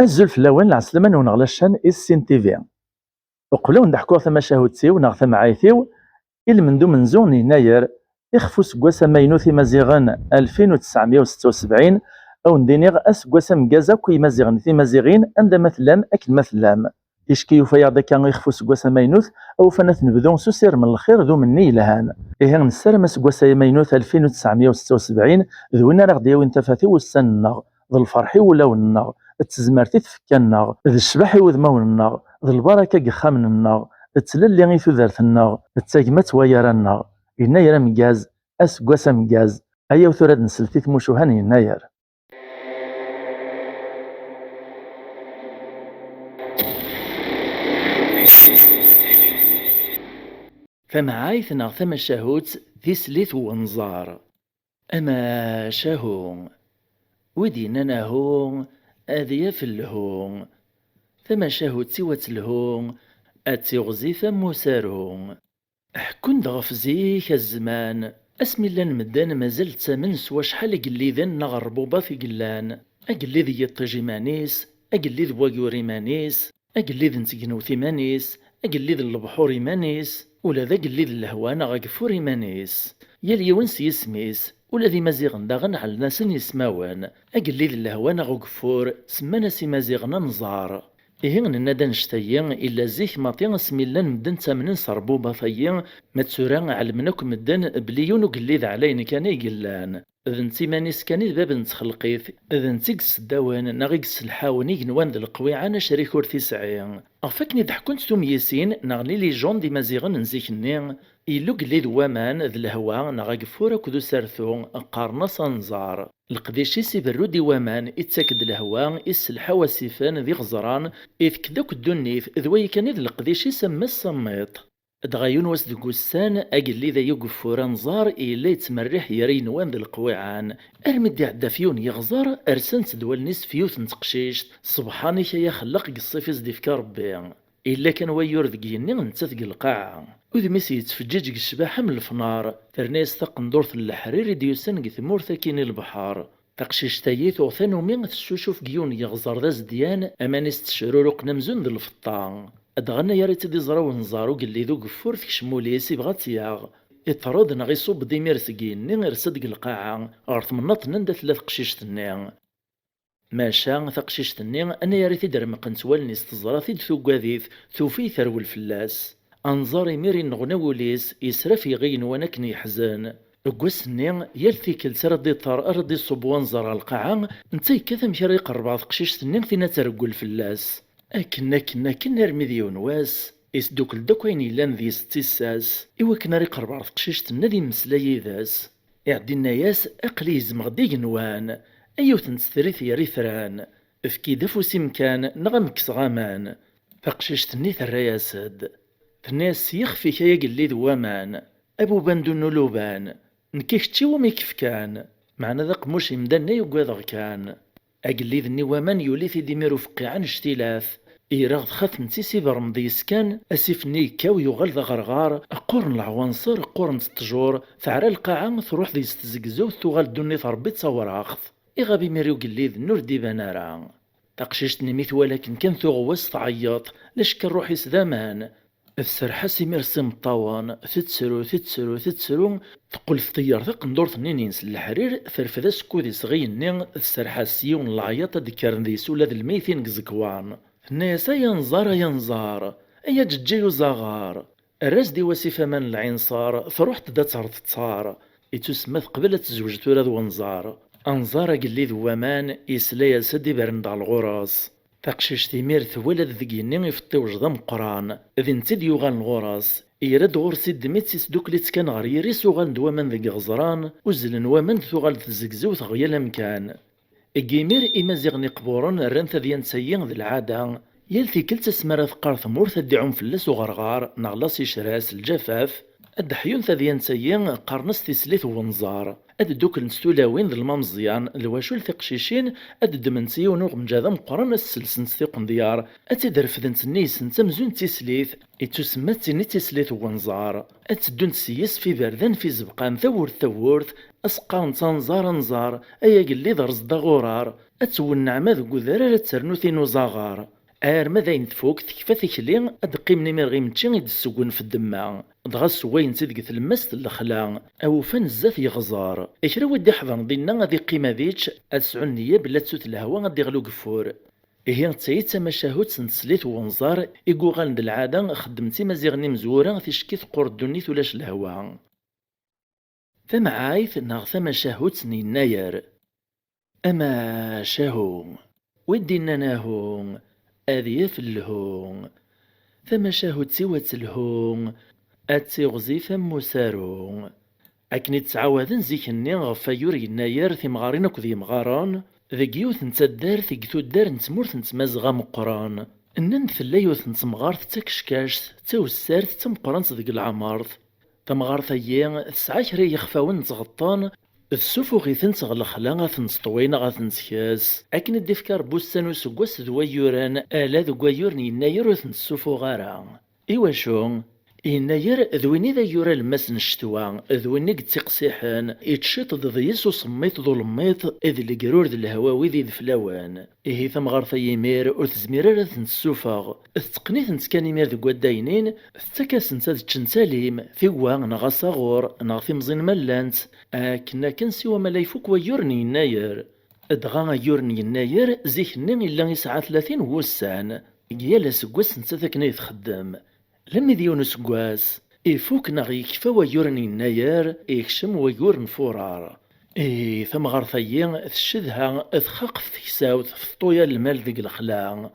أزل فلاوان العسلمان ونغلاشان السين تيفي وقبل ندحكو ثما شهوتيو نغ ثما عايثيو المندو من زون يناير يخفو سكواسا ماينوثي مازيغان 1976 او ندينيغ اسكواسا مكازا كوي مازيغن في مازيغين عند مثلام اكل مثلام يشكيو فيا كان يخفو سكواسا ماينوث او فنات نبدو سوسير من الخير ذو مني لهان إيه نسالم سكواسا ماينوث 1976 ذوينا راه دياوين تفاثي والسنغ ذو الفرحي ولاو النغ تزمرتي تفكنا ذو الشباحي وذماون النغ ذو البركه قخامن النغ تسلل اللي ثودرت النغ تاجمت ويا النغ يناير مجاز اسكواسا مجاز ايا وثراد نسلتي ثموشوهان يناير ثم عايث نغ ثم شهوت ذي سليث ونزار اما شهو ودينا هو اذيا في الهون ثم شهوت سوى الهون اتيغزي ثم سارون حكون دغف زيك الزمان اسمي لان مدان مازال تامن سوا شحال قليذن نغربوبا في قلان اقليذ يطيجي مانيس اقليذ بواقوري مانيس اقليذ نتقنوثي مانيس اقليذ البحور مانيس ولا ذا قليذ الهوانا غقفوري مانيس يا يونس يسميس ولا ذي مزيغن داغن على ناس يسماوان اقليذ الهوانا غقفور سمانا سي مزيغنا نزار إهين الندى نشتايا إلا زيك ماطي سميلا مدن تامنين صربوبا فيا ما تسورا علمناك مدن بليون وقليذ علين كان يقلان إذن تيمانيس كان باب نتخلقيث إذن تيكس الدوان ناغيكس الحاوني جنوان ذي القويعان شريكور تيسعين أفاكني ضحكونت توم ياسين ناغني لي جون دي مازيغن نزيكني إلو قليذ وامان ذي الهوا ناغاقفورا كدو سارثو قارناس أنزار القديشي سيبرو دي وامان اتاكد الهوا السلحة وسيفان ذي غزران إذ كداك الدنيف ذوي كان إذ القديشي سما السميط دغايون واس دقوسان أقل ذا يقفورا نزار إلا يتمرح يرين وان ذي القويعان أرمدي عدافيون يغزر أرسنت دوال نيس فيوث نتقشيشت سبحاني يا خلق قصيفيز دي فكا ربي إلا كان ويور ذقيني نتثق القاعة وذميس يتفجج الشباحة من الفنار ترنيس ثق ندورث الحرير ديوسن قثمور ثاكين البحار تقشيش تايث وثانو مين تشوشوف قيون يغزر ذا زديان أمانيس تشرورق نمزون ذي الفطان أدغنا يا ريت دي زراو نزارو قلي ذو قفور فيك شموليسي بغات ياغ اطراد نغي صوب ديمير ثقيني غير صدق القاعة غرث مناط نندا ثلاث قشيش تنين ماشا ثقشيش تنين أنا يا ريت درمقنت والنيس تزرا ثيد ثوقاذيث ثوفي ثرو الفلاس أنظاري ميري نغناوليس يسرفي غين ونكني حزان قوسني يلثي كل سردي طار أرضي صبوان زرع القاعة نتي كثم شريق 4 قشيش تنين ثينا ترقو الفلاس أكنا رمذيون واس إسدوك الدوكوين إلان ذي ستيساس إوا كنا ريق 4 قشيش تنادي مسلاي ذاس إعدينا ياس أقلي زمغدي جنوان أيوث نستريث يا ريثران افكي دفو سمكان نغمكس غامان فقشيش تني ثرياسد الناس يخفي كيا قلي ذوامان أبو بندو نلوبان نكيختي وميكف كان معنا ذاق موش يمدنا يقوذغ كان أقلي ذني وامان يولي في ديميرو فقيعان اشتلاث إيراغ خاف نتيسي برمضيس كان أسيفني كاو يغال ذا غرغار قرن العوانصر قرن التجور ثعرى القاعة تروح ذي ستزقزو ثوغال دوني ثربي تصور أخذ إغابي ميريو قلي ذنور دي بنارا تقشيشتني ميث ولكن كان ثوغوس تعيط لاش كان روحي سدامان السرحة سيمير سمطاوان تتسرو تقول في طيار ثق ندور ثنين ينس الحرير فرفذا سكودي صغيني السرحة سيون العياطة ديكارن ذي سولا ذي الميثين قزكوان الناس ينزار أيا ججيو زغار الراس دي وسيفة من العنصار فروحت دا تعرض تصار يتسمى قبل تزوج تولاد ونزار أنزار قلي ذوامان يسلايا سدي برند على الغراس تقشيش تيمير ثولد ذقيني يفطي وجضم قران ذين تيد يوغان الغراس يرد غورسي دميتسيس دوكليت كان غريري سوغان دوامان ذي غزران وزلن وامان ثوغال تزقزو ثغيا الامكان الجيمير إمازيغني قبورن رانثا ديان سيين ذي العادة يلثي كل تسمرة ثقار ثمور ثدعون فلاس وغرغار نغلاس يشراس الجفاف الدحيون ثديان سيين قرنس تسليث ونزار دوك نستولاوين ذي المامزيان الواشول ثقشيشين دمنسي ونوغ مجاذا مقرن السلسن ثيق ديار درفذن تنيس نتمزون تسليث تسمى تسليث ونزار تدون تسيس في بردان في زبقان ثورث أسقان تنزار نزار أيا قلي ضرز دا غورار أتول نعمة ذو ذرارة ترنو ثينو زاغار ما داين تفوك تكفى تكلي أدقيم نمير غيمتشي غيد السقون في الدماء دغا سوين تدق تلمست الخلا أو فن الزاف يغزار إكرا ودي حضن ضينا غادي قيمة ذيتش أتسعون نية بلا تسوت الهوا غادي غلو قفور إيه تايت مشاهد سنتسليت ونزار إيقو غالند العادة خدمتي مزيغني مزورة تشكي ثقور الدنيت ولاش الهوا فمعايث ناغ ثما شاهوت نيناير أما شاهو ودينا ناهو أذي فلهو ثما شاهوت سوات الهو أتي غزي ثم سارو أكني تعاوذن زيكني غفا يوري ناير ثمغارين كذي مغاران ذاك يوث نتدار ثيقتو الدار نتمورث نتمازغا مقران إنن ثلا يوث نتمغارث تاكشكاش تاوسارث تمقران ذيك العمارث تمغارث أيا تسعى كرا يخفاون نتغطان السفوغي تنتغلخلا غتنسطوين غتنسكاس أكن الدفكار بوستان وسقواس دوايوران آلا دوايور نيناير وثنسوفوغارا إيواشو يناير ذويني ذا يورا الماس نشتوا ذويني قد تقسيحان يتشيط ضيس وصميت ذو الميط إذ اللي قرور ذي الهواوي ذي الفلاوان إيه ثم غارثا يمير وتزمير راه تنسوفاغ تقنيت نتكاني مير ذو قداينين تتكاس نتا تشنساليم ثيوا نغا صغور نغا ثمزين ملانت كنا كنسيوا ما لا يفوك ويورني يناير ادغا يورني يناير زيكني إلا يسعى 30 وسان يالا سكواس نتا ثاكنا يتخدم لما ديون سكواس يفوك نغي كفا ويورني يناير يكشم ويور نفورار ثم غارثيا تشدها تخاق في تكساوت في طويا المال ذيك الخلا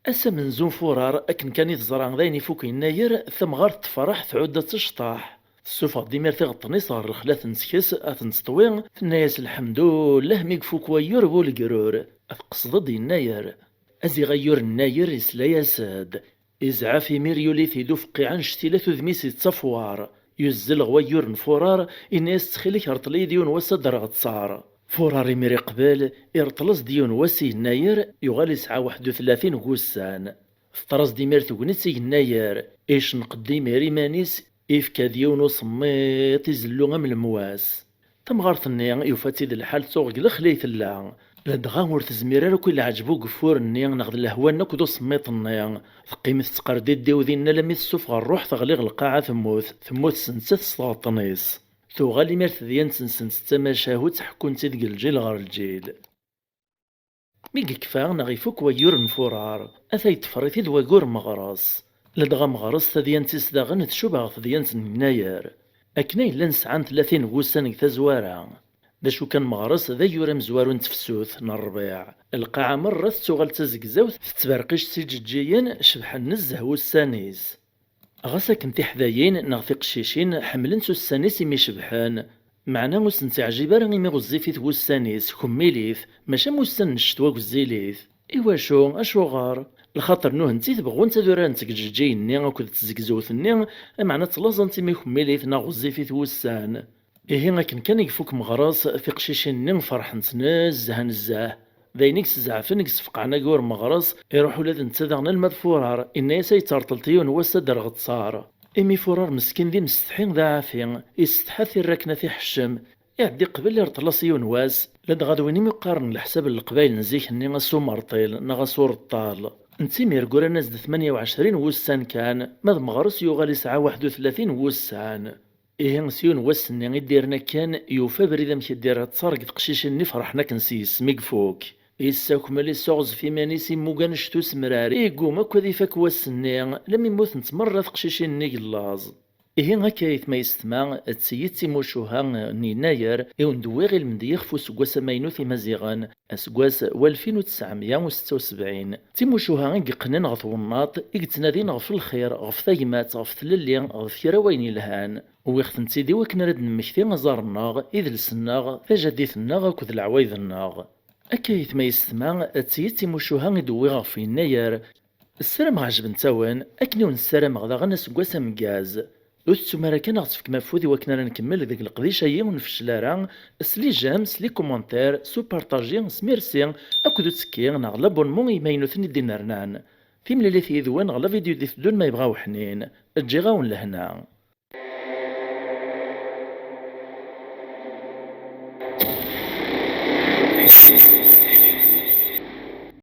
أسا من زون فورار أكن كان يتزرع ذاين يفوك يناير ثم غار تفرح تعود تشطاح السوفا ديما تغطني صار الخلاث نسكس أثنسطوين ثناياس الحمد لله ميكفوك ويور بولقرور أتقصد يناير أزي غيور الناير يسلا ياساد إزعا في ميريولي ثيدو فقي عن شتيلة ذميس يتصفوار يزل غويور نفورار إناس تخيلك هرطلي ديون وسا غتصار فوراري ميري قبال يرطلس ديون وسي يناير يغال يسعى 31 غوسان فطرس ديمير تقنيت يناير إيش نقدي ميري مانيس إفكا ديون وصميت يزلو من المواس تمغارثني يفاتي ذي الحال توغ لخليت الله لدغا ور تزمير كل عجبو قفور النيا ناخذ الهوان نكدو سميط النيا ثقيمة تقردي ديو ذينا لمي السوف الروح تغليغ القاعة ثموت سنسات سلاطنيس ثو غالي ميرث ديان سنسن ستماشاهو تحكون تدق الجيل غير الجيل ميقي كفا نغيفوك ويور نفورار أثاي تفريثي دواقور مغراس لدغا مغراس ثديان تسداغن تشوبها ثديان يناير أكني لنسعان 30 وسان تزوارا داشو كان مغرس ذا يورا مزوارو نتفسوث الربيع القاعة مرة تسوغل تزقزاوث تتبرقيش سيجيجيين شبح النزه والسانيس غاسا كنتي حذايين نغفي قشيشين حملن سو السانيس يمي شبحان معنا موسن تعجيبا راني مي غزيفيث والسانيس كميليث ماشا موسن نشتوا غزيليث إيواشو أشو غار الخاطر نوه نتي تبغون تدورا نتكجيجيين ني أكد تزقزوث ني معنا تلازا نتي مي كميليث نا غزيفيث والسان إيه لكن كان يفوك مغراس في قشيشين نين فرح نتنزه نزاه ذاينيك سزعفن يصفقعنا كور مغراس يروحوا لذن تدغنا المدفورار إنا يسيترطلتيون وسا درغت صار إمي فرار مسكين ذي مستحين ذا عافين يستحاثي الركنة في حشم يعدي قبل يرطلاسيون واس لدغادويني مقارن لحساب القبايل نزيك ني غاسو مرطيل نغاسو رطال نتي ميرقورا ناس 28 وسان كان ماذ مغرس يوغال يسعى 31 وسان إيه سيون وسني يديرنا كان يوفى بريدا مكدير تصارق تقشيش اللي فرحنا كنسيس ميقفوك إساك مالي سوغز في مانيسي موغان شتو سمراري إيقو ماكو ذي فاك وسني لم يموت نتمرة تقشيش اللي قلاز إيه هكايت ما يستمع تسيتي موشوها نيناير إون دويغي المديخ فو سكواس ماينوثي مزيغان سكواس 1976 تيموشوها يقنن غثو الناط يقتنادين غف الخير غف ثايمات غف ثللي غف كراوين الهان ويختنتي دي وكن رد نمكتي مزارناغ إذ لسناغ فجديثناغ كذ العوايذناغ أكايت ما يستمع تسيتي موشوها يدوي غف يناير السلام عجب نتاوان أكنيون السلام غدا غنى سكواس مكاز وتسمى كان غتفك مفوذي وكنا نكمل ذيك القضية هي ونفشلارا سلي جام سلي كومونتير سو بارطاجي سميرسي أكدو تسكي ناغ لابونمون يماينو ثني دينارنان في ملي ثيذوان غلا فيديو دي دون ما يبغاو حنين تجي غاون لهنا